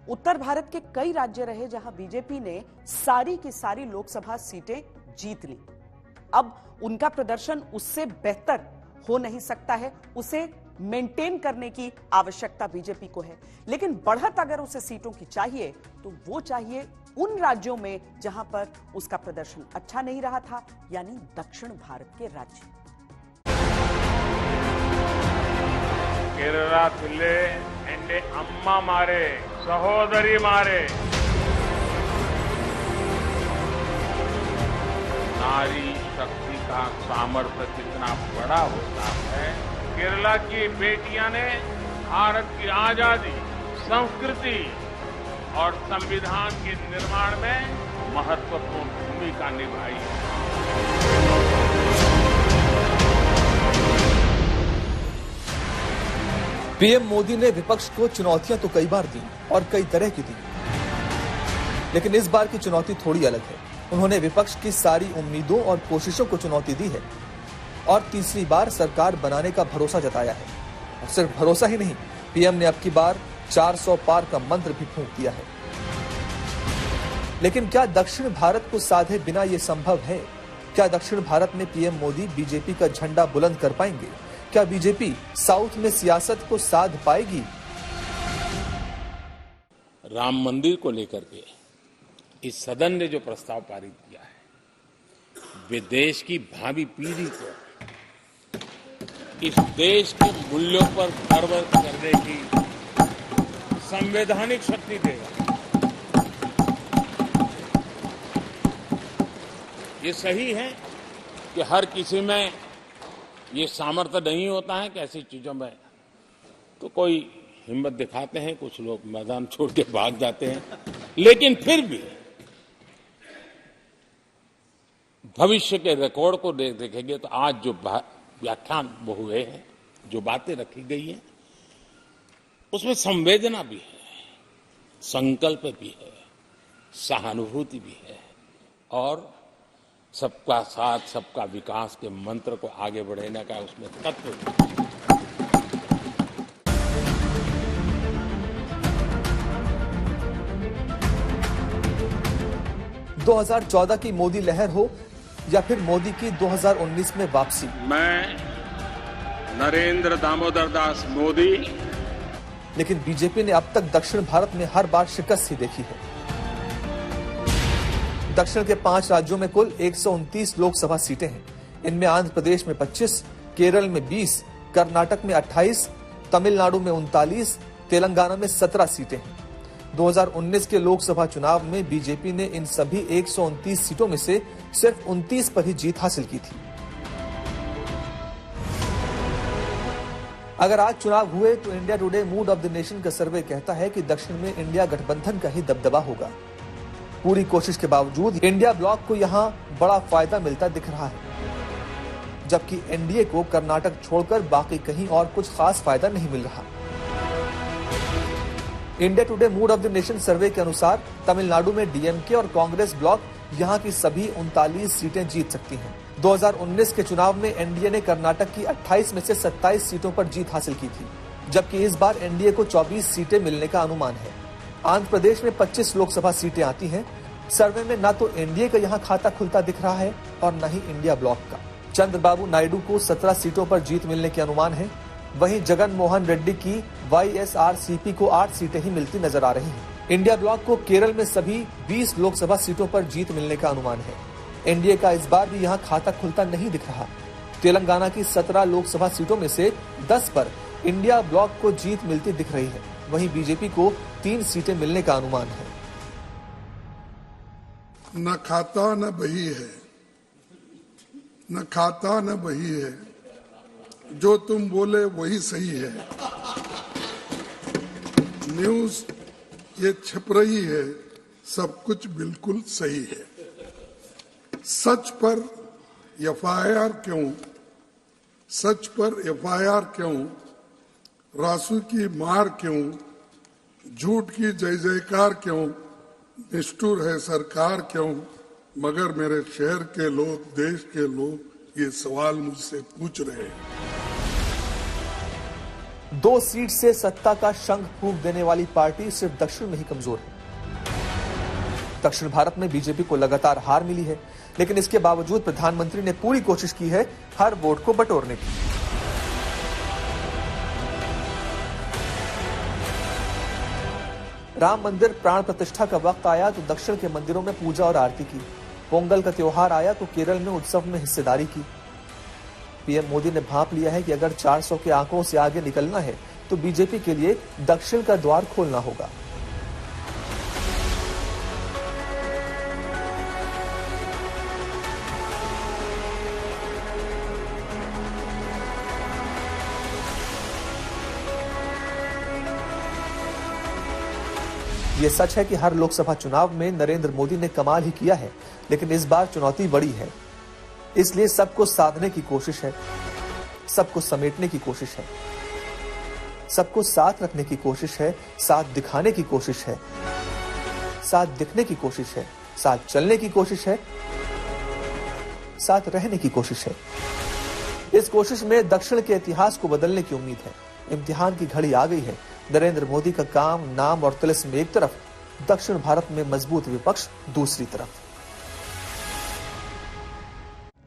उत्तर भारत के कई राज्य रहे जहां बीजेपी ने सारी की सारी लोकसभा सीटें जीत ली। अब उनका प्रदर्शन उससे बेहतर हो नहीं सकता है, उसे मेंटेन करने की आवश्यकता बीजेपी को है। लेकिन बढ़त अगर उसे सीटों की चाहिए तो वो चाहिए उन राज्यों में जहां पर उसका प्रदर्शन अच्छा नहीं रहा था, यानी दक्षिण भारत के राज्य। केरला एंडे अम्मा मारे, सहोदरी मारे, नारी शक्ति का सामर्थ्य कितना बड़ा होता है। केरला की बेटियां ने भारत की आजादी, संस्कृति और संविधान के निर्माण में महत्वपूर्ण भूमिका निभाई है। पीएम मोदी ने विपक्ष को चुनौतियां तो कई बार दी और कई तरह की दी, लेकिन इस बार की चुनौती थोड़ी अलग है। उन्होंने विपक्ष की सारी उम्मीदों और कोशिशों को चुनौती दी है और तीसरी बार सरकार बनाने का भरोसा जताया है। और सिर्फ भरोसा ही नहीं, पीएम ने अब की बार 400 पार का मंत्र भी फूंक दिया है। लेकिन क्या दक्षिण भारत को साधे बिना ये संभव है? क्या दक्षिण भारत में पीएम मोदी बीजेपी का झंडा बुलंद कर पाएंगे? क्या बीजेपी साउथ में सियासत को साध पाएगी? राम मंदिर को लेकर के इस सदन ने जो प्रस्ताव पारित किया है, वे देश की भावी पीढ़ी को इस देश के मूल्यों पर गर्व करने की संवैधानिक शक्ति देगा। ये सही है कि हर किसी में ये सामर्थ्य नहीं होता है कि ऐसी चीजों में तो कोई हिम्मत दिखाते हैं, कुछ लोग मैदान छोड़ के भाग जाते हैं, लेकिन फिर भी भविष्य के रिकॉर्ड को देखेंगे तो आज जो व्याख्यान वो हुए हैं, जो बातें रखी गई हैं, उसमें संवेदना भी है, संकल्प भी है, सहानुभूति भी है और सबका साथ सबका विकास के मंत्र को आगे बढ़ाने का उसमें तत्व भी। 2014 की मोदी लहर हो या फिर मोदी की 2019 में वापसी, मैं नरेंद्र दामोदर दास मोदी, लेकिन बीजेपी ने अब तक दक्षिण भारत में हर बार शिकस्त ही देखी है। दक्षिण के 5 राज्यों में कुल 129 लोकसभा सीटें हैं। इनमें आंध्र प्रदेश में 25, केरल में 20, कर्नाटक में 28, तमिलनाडु में 39, तेलंगाना में 17 सीटें हैं। 2019 के लोकसभा चुनाव में बीजेपी ने इन सभी 129 सीटों में से सिर्फ 29 पर ही जीत हासिल की थी। अगर आज चुनाव हुए तो India today mood off the nation का सर्वे कहता है कि दक्षिण में इंडिया गठबंधन का ही दबदबा होगा। पूरी कोशिश के बावजूद इंडिया ब्लॉक को यहां बड़ा फायदा मिलता दिख रहा है, जबकि एनडीए को कर्नाटक छोड़कर बाकी कहीं और कुछ खास फायदा नहीं मिल रहा। India today mood off the nation सर्वे के अनुसार तमिलनाडु में डीएमके और कांग्रेस ब्लॉक यहां की सभी 39 सीटें जीत सकती हैं। 2019 के चुनाव में एनडीए ने कर्नाटक की 28 में से 27 सीटों पर जीत हासिल की थी, जबकि इस बार एनडीए को 24 सीटें मिलने का अनुमान है। आंध्र प्रदेश में 25 लोकसभा सीटें आती हैं। सर्वे में न तो एनडीए का यहां खाता खुलता दिख रहा है और न ही इंडिया ब्लॉक का। चंद्रबाबू नायडू को 17 सीटों पर जीत मिलने के अनुमान है। वहीं जगन मोहन रेड्डी की वाईएसआरसीपी को 8 सीटें ही मिलती नजर आ रही हैं। इंडिया ब्लॉक को केरल में सभी 20 लोकसभा सीटों पर जीत मिलने का अनुमान है। एनडीए का इस बार भी यहां खाता खुलता नहीं दिख रहा। तेलंगाना की 17 लोकसभा सीटों में से 10 पर इंडिया ब्लॉक को जीत मिलती दिख रही है। वहीं बीजेपी को 3 सीटें मिलने का अनुमान है। न खाता न बही है, न खाता न बही है, जो तुम बोले वही सही है। न्यूज ये छिप रही है, सब कुछ बिल्कुल सही है। सच पर एफआईआर क्यों, सच पर एफआईआर क्यों, रासू की मार क्यों, झूठ की जय जयकार क्यों, निष्ठुर है सरकार क्यों, मगर मेरे शहर के लोग, देश के लोग ये सवाल मुझसे पूछ रहे हैं। 2 सीट से सत्ता का शंख फूंक देने वाली पार्टी सिर्फ दक्षिण में ही कमजोर है। दक्षिण भारत में बीजेपी को लगातार हार मिली है, लेकिन इसके बावजूद प्रधानमंत्री ने पूरी कोशिश की है हर वोट को बटोरने की। राम मंदिर प्राण प्रतिष्ठा का वक्त आया तो दक्षिण के मंदिरों में पूजा और आरती की। पोंगल का त्योहार आया तो केरल में उत्सव में हिस्सेदारी की। पीएम मोदी ने भांप लिया है कि अगर 400 के आंकड़ों से आगे निकलना है तो बीजेपी के लिए दक्षिण का द्वार खोलना होगा। ये सच है कि हर लोकसभा चुनाव में नरेंद्र मोदी ने कमाल ही किया है, लेकिन इस बार चुनौती बड़ी है। इसलिए सबको साधने की कोशिश है, सबको समेटने की कोशिश है, सबको साथ रखने की कोशिश है, साथ दिखाने की कोशिश है, साथ दिखने की कोशिश है, साथ चलने की कोशिश है, साथ रहने की कोशिश है। इस कोशिश में दक्षिण के इतिहास को बदलने की उम्मीद है। इम्तिहान की घड़ी आ गई है। नरेंद्र मोदी का काम, नाम और तिलिस्म एक तरफ, दक्षिण भारत में मजबूत विपक्ष दूसरी तरफ।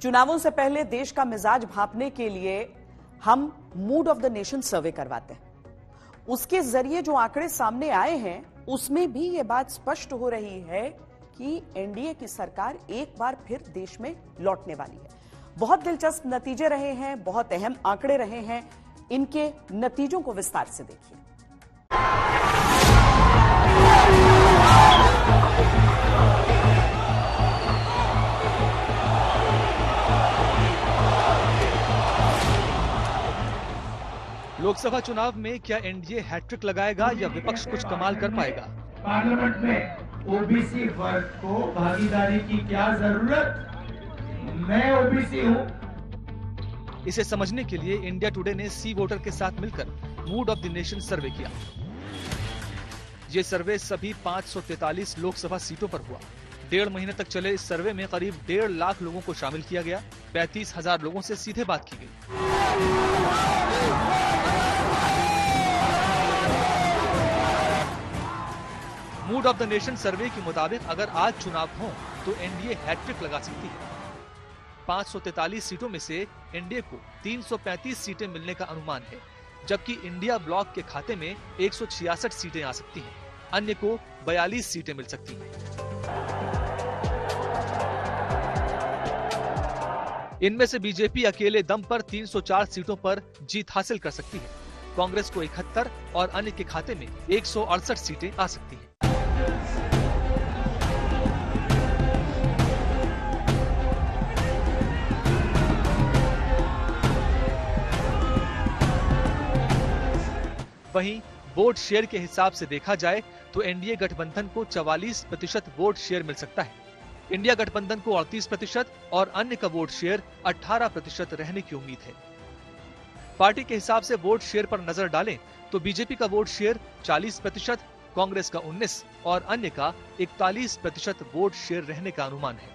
चुनावों से पहले देश का मिजाज भांपने के लिए हम मूड ऑफ द नेशन सर्वे करवाते हैं। उसके जरिए जो आंकड़े सामने आए हैं उसमें भी यह बात स्पष्ट हो रही है कि एनडीए की सरकार एक बार फिर देश में लौटने वाली है। बहुत दिलचस्प नतीजे रहे हैं, बहुत अहम आंकड़े रहे हैं। इनके नतीजों को विस्तार से देखिए। लोकसभा चुनाव में क्या एनडीए हैट्रिक लगाएगा या विपक्ष कुछ कमाल कर पाएगा? पार्लियामेंट में ओबीसी वर्ग को भागीदारी की क्या जरूरत? मैं ओबीसी हूं। इसे समझने के लिए इंडिया टुडे ने सी वोटर के साथ मिलकर मूड ऑफ द नेशन सर्वे किया। ये सर्वे सभी 543 लोकसभा सीटों पर हुआ। 1.5 महीने तक चले इस सर्वे में करीब 1.5 लाख लोगों को शामिल किया गया। 35,000 लोगों से सीधे बात की गई। मूड ऑफ द नेशन सर्वे के मुताबिक अगर आज चुनाव हो तो एनडीए हैट्रिक लगा सकती है। 543 सीटों में से एनडीए को 335 सीटें मिलने का अनुमान है, जबकि इंडिया ब्लॉक के खाते में 166 सीटें आ सकती हैं। अन्य को 42 सीटें मिल सकती हैं। इनमें से बीजेपी अकेले दम पर 304 सीटों पर जीत हासिल कर सकती है। कांग्रेस को 71 और अन्य के खाते में 168 सीटें आ सकती हैं। वहीं वोट शेयर के हिसाब से देखा जाए तो एनडीए गठबंधन को 44% वोट शेयर मिल सकता है। इंडिया गठबंधन को 38% और अन्य का वोट शेयर 18% रहने की उम्मीद है। पार्टी के हिसाब से वोट शेयर पर नजर डालें तो बीजेपी का वोट शेयर 40%, कांग्रेस का 19% और अन्य का 41% वोट शेयर रहने का अनुमान है।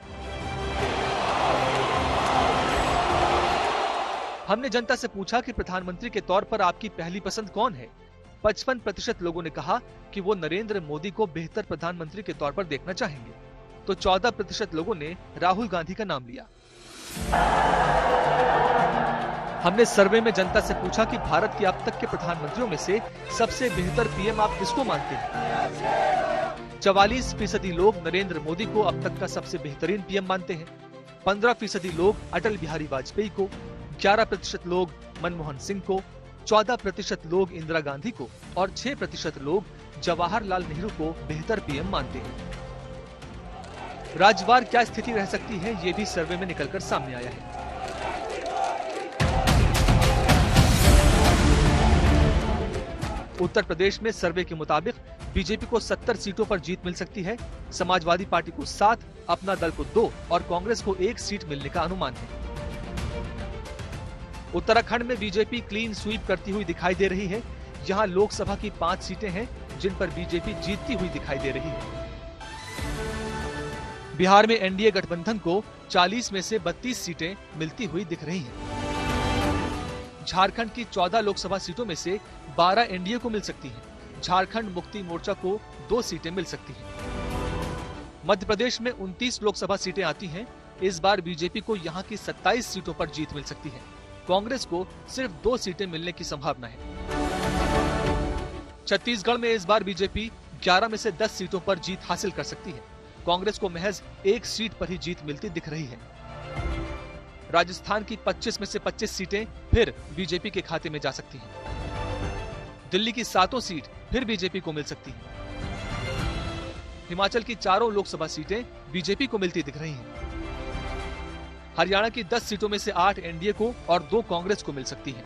हमने जनता से पूछा कि प्रधानमंत्री के तौर पर आपकी पहली पसंद कौन है। 55% लोगों ने कहा कि वो नरेंद्र मोदी को बेहतर प्रधानमंत्री के तौर पर देखना चाहेंगे, तो 14% लोगों ने राहुल गांधी का नाम लिया। हमने सर्वे में जनता से पूछा कि भारत के अब तक के प्रधानमंत्रियों में से सबसे बेहतर पीएम आप किसको मानते हैं। 44% लोग नरेंद्र मोदी को अब तक का सबसे बेहतरीन पीएम मानते हैं। 15% लोग अटल बिहारी वाजपेयी को, 11% लोग मनमोहन सिंह को, 14% लोग इंदिरा गांधी को और 6% लोग जवाहरलाल नेहरू को बेहतर पीएम मानते हैं। राज्यवार क्या स्थिति रह सकती है, ये भी सर्वे में निकलकर सामने आया है। उत्तर प्रदेश में सर्वे के मुताबिक बीजेपी को 70 सीटों पर जीत मिल सकती है। समाजवादी पार्टी को 7, अपना दल को 2 और कांग्रेस को 1 सीट मिलने का अनुमान है। उत्तराखंड में बीजेपी क्लीन स्वीप करती हुई दिखाई दे रही है। यहां लोकसभा की 5 सीटें हैं जिन पर बीजेपी जीतती हुई दिखाई दे रही है। बिहार में एनडीए गठबंधन को 40 में से 32 सीटें मिलती हुई दिख रही हैं। झारखंड की 14 लोकसभा सीटों में से 12 एनडीए को मिल सकती हैं। झारखंड मुक्ति मोर्चा को 2 सीटें मिल सकती हैं। मध्य प्रदेश में 29 लोकसभा सीटें आती हैं। इस बार बीजेपी को यहां की 27 सीटों पर जीत मिल सकती है। कांग्रेस को सिर्फ 2 सीटें मिलने की संभावना है। छत्तीसगढ़ में इस बार बीजेपी 11 में से 10 सीटों पर जीत हासिल कर सकती है। कांग्रेस को महज 1 सीट पर ही जीत मिलती दिख रही है। राजस्थान की 25 में से 25 सीटें फिर बीजेपी के खाते में जा सकती हैं। दिल्ली की 7 सीट फिर बीजेपी को मिल सकती हैं। हिमाचल की 4 लोकसभा सीटें बीजेपी को मिलती दिख रही हैं। हरियाणा की 10 सीटों में से 8 एनडीए को और 2 कांग्रेस को मिल सकती हैं।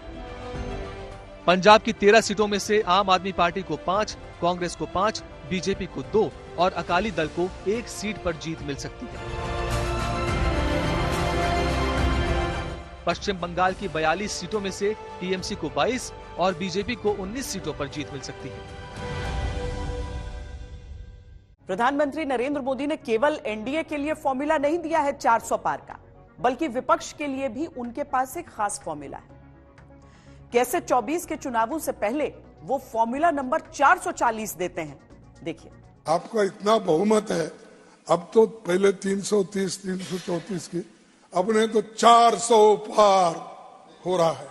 पंजाब की 13 सीटों में से आम आदमी पार्टी को 5, कांग्रेस को 5, बीजेपी को 2 और अकाली दल को 1 सीट पर जीत मिल सकती है। पश्चिम बंगाल की 42 सीटों में से टीएमसी को 22 और बीजेपी को 19 सीटों पर जीत मिल सकती है। प्रधानमंत्री नरेंद्र मोदी ने केवल एनडीए के लिए फॉर्मूला नहीं दिया है 400 पार का, बल्कि विपक्ष के लिए भी उनके पास एक खास फॉर्मूला है। कैसे 24 के चुनावों से पहले वो फॉर्मूला नंबर 440 देते हैं, देखिए। आपका इतना बहुमत है, अब तो पहले 330, 334 की, अब ने तो 400 पार हो रहा है।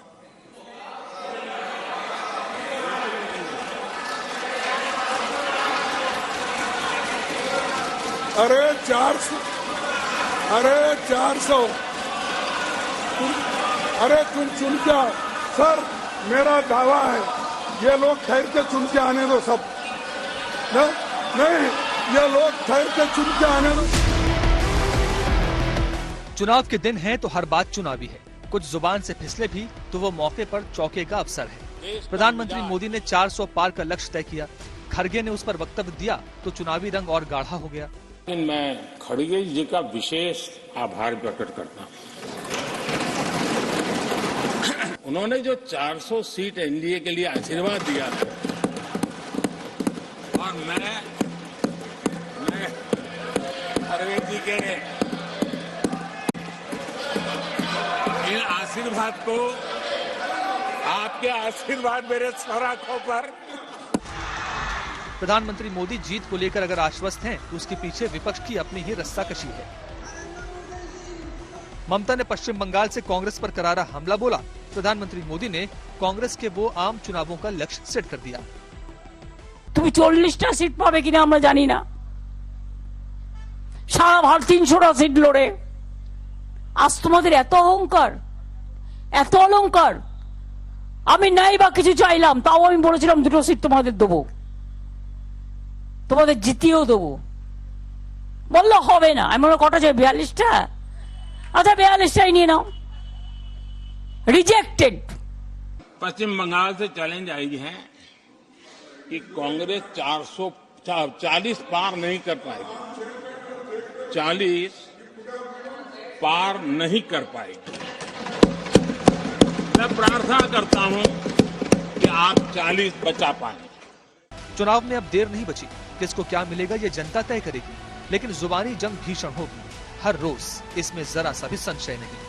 अरे 400, अरे तुम चुन के आओ सर, मेरा दावा है ये लोग ठहर के चुन के आने दो सब। नहीं, ये लोग ठहर के चुन के आने दो। चुनाव के दिन है तो हर बात चुनावी है। कुछ जुबान से फिसले भी तो वो मौके पर चौके का अवसर है। प्रधानमंत्री मोदी ने 400 पार का लक्ष्य तय किया। खड़गे ने उस पर वक्तव्य दिया तो चुनावी रंग और गाढ़ा हो गया। मैं खड़गे जी का विशेष आभार प्रकट करता हूं। उन्होंने जो 400 सीट एनडीए के लिए आशीर्वाद दिया है, और मैं खड़गे जी के इन आशीर्वाद को, आपके आशीर्वाद मेरे सर आंखों पर। प्रधानमंत्री मोदी जीत को लेकर अगर आश्वस्त हैं, तो उसके पीछे विपक्ष की अपनी ही रस्साकशी है। ममता ने पश्चिम बंगाल से कांग्रेस पर करारा हमला बोला। प्रधानमंत्री मोदी ने कांग्रेस के वो आम चुनावों का लक्ष्य सेट कर दिया। তুমি 40টা সিট পাবে কিনা আমরা জানি না, সারা ভারত 300টা সিট লড়ে। আজ তোমাদের এত অহংকার, এত অলংকার। আমি নাই বা কিছু চাইলাম, তাও আমি বলেছিলাম 2টো সিট তোমাদের দেবো, তোমাদের জিতিয়েও দেবো। বললো হবে না। আমি বললাম কটা চাই? 42টা। আচ্ছা 42টাই নিয়ে নাও। रिजेक्टेड। पश्चिम बंगाल से चैलेंज आई है कि कांग्रेस 440 पार नहीं कर पाएगी, 40 पार नहीं कर पाएगी। मैं प्रार्थना करता हूं कि आप 40 बचा पाए। चुनाव में अब देर नहीं बची। किसको क्या मिलेगा ये जनता तय करेगी, लेकिन जुबानी जंग भीषण होगी हर रोज, इसमें जरा सा भी संशय नहीं।